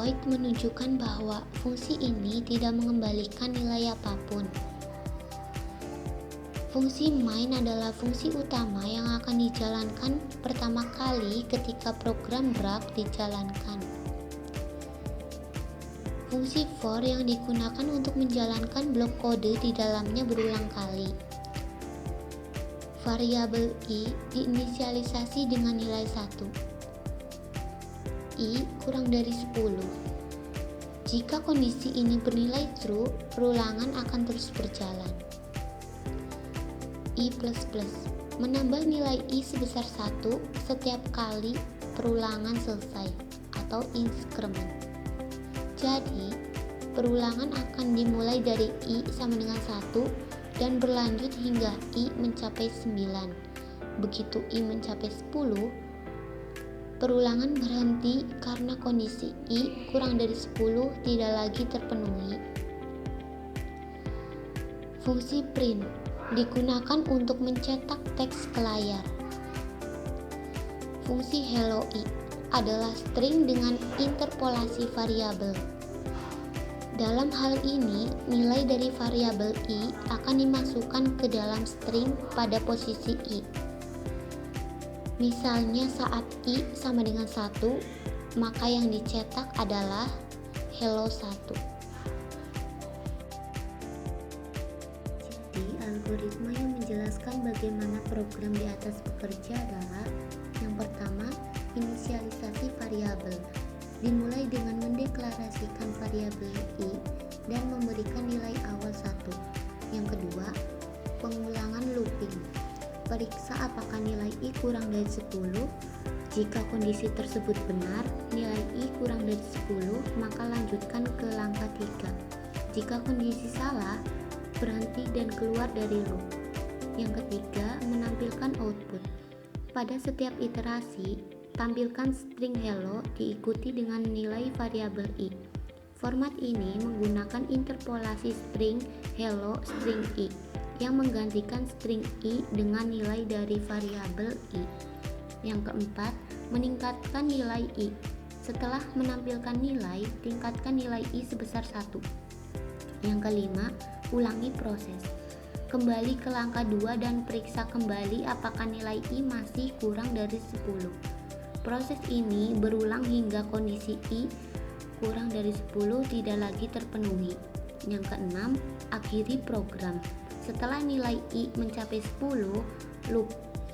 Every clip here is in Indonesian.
void menunjukkan bahwa fungsi ini tidak mengembalikan nilai apapun. Fungsi main adalah fungsi utama yang akan dijalankan pertama kali ketika program draft dijalankan. Fungsi for yang digunakan untuk menjalankan blok kode di dalamnya berulang kali. Variabel i diinisialisasi dengan nilai 1. I kurang dari 10. Jika kondisi ini bernilai true, perulangan akan terus berjalan. I++, menambah nilai i sebesar 1 setiap kali perulangan selesai atau increment. Jadi, perulangan akan dimulai dari i sama dengan 1 dan berlanjut hingga i mencapai 9. Begitu i mencapai 10, perulangan berhenti karena kondisi i kurang dari 10 tidak lagi terpenuhi. Fungsi print digunakan untuk mencetak teks ke layar. Fungsi hello i adalah string dengan interpolasi variabel. Dalam hal ini, nilai dari variabel i akan dimasukkan ke dalam string pada posisi i. Misalnya saat i sama dengan 1, maka yang dicetak adalah hello 1. Jadi, algoritma yang menjelaskan bagaimana program di atas bekerja adalah: yang pertama, inisialisasi variabel. Dimulai dengan mendeklarasikan variabel i dan memberikan nilai awal 1. Yang kedua, pengulangan looping. Periksa apakah nilai i kurang dari 10. Jika kondisi tersebut benar, nilai i kurang dari 10, maka lanjutkan ke langkah 3. Jika kondisi salah, berhenti dan keluar dari loop. Yang ketiga, menampilkan output. Pada setiap iterasi, tampilkan string hello diikuti dengan nilai variabel i. Format ini menggunakan interpolasi string hello string i yang menggantikan string i dengan nilai dari variabel i. Yang keempat, meningkatkan nilai i. Setelah menampilkan nilai, tingkatkan nilai i sebesar 1. Yang kelima, ulangi proses. Kembali ke langkah 2 dan periksa kembali apakah nilai i masih kurang dari 10. Proses ini berulang hingga kondisi i kurang dari 10 tidak lagi terpenuhi. Yang keenam, akhiri program. Setelah nilai i mencapai 10, loop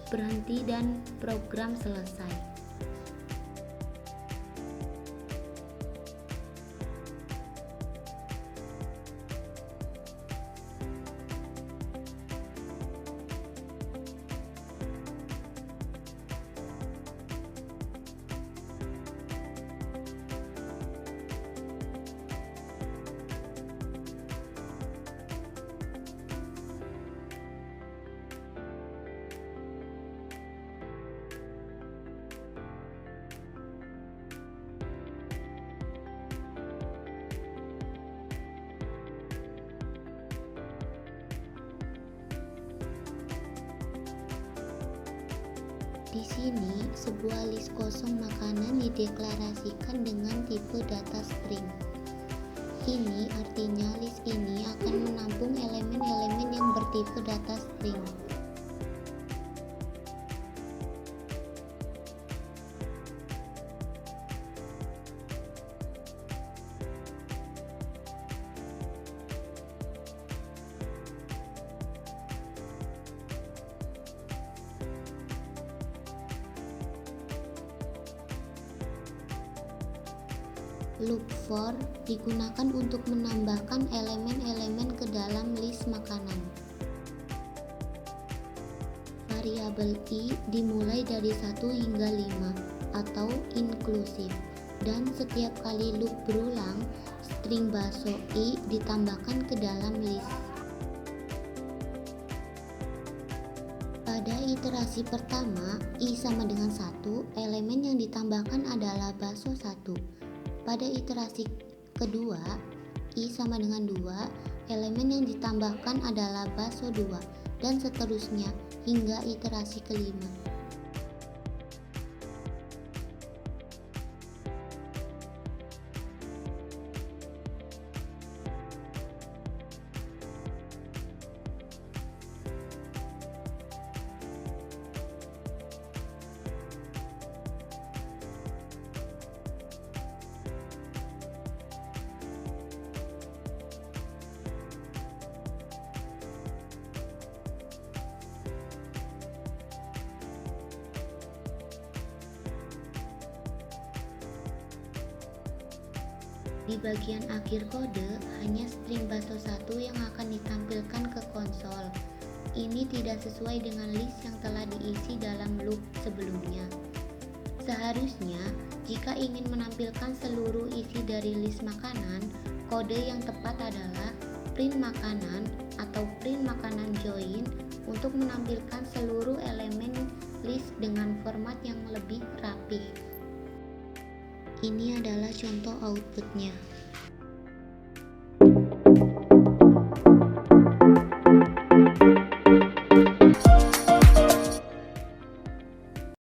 berhenti dan program selesai. Di sini, sebuah list kosong makanan dideklarasikan dengan tipe data string. Ini artinya list ini akan menampung elemen-elemen yang bertipe data string. Loop for digunakan untuk menambahkan elemen-elemen ke dalam list makanan. Variabel i dimulai dari 1 hingga 5 atau inklusif, dan setiap kali loop berulang, string bakso i ditambahkan ke dalam list. Pada iterasi pertama, i sama dengan 1, elemen yang ditambahkan adalah bakso 1. Pada iterasi kedua, i sama dengan 2, elemen yang ditambahkan adalah bakso 2, dan seterusnya hingga iterasi kelima. Di bagian akhir kode, hanya string base 1 yang akan ditampilkan ke konsol. Ini tidak sesuai dengan list yang telah diisi dalam loop sebelumnya. Seharusnya, jika ingin menampilkan seluruh isi dari list makanan, kode yang tepat adalah print makanan atau print makanan join untuk menampilkan seluruh elemen list dengan format yang lebih rapih. Ini adalah contoh outputnya.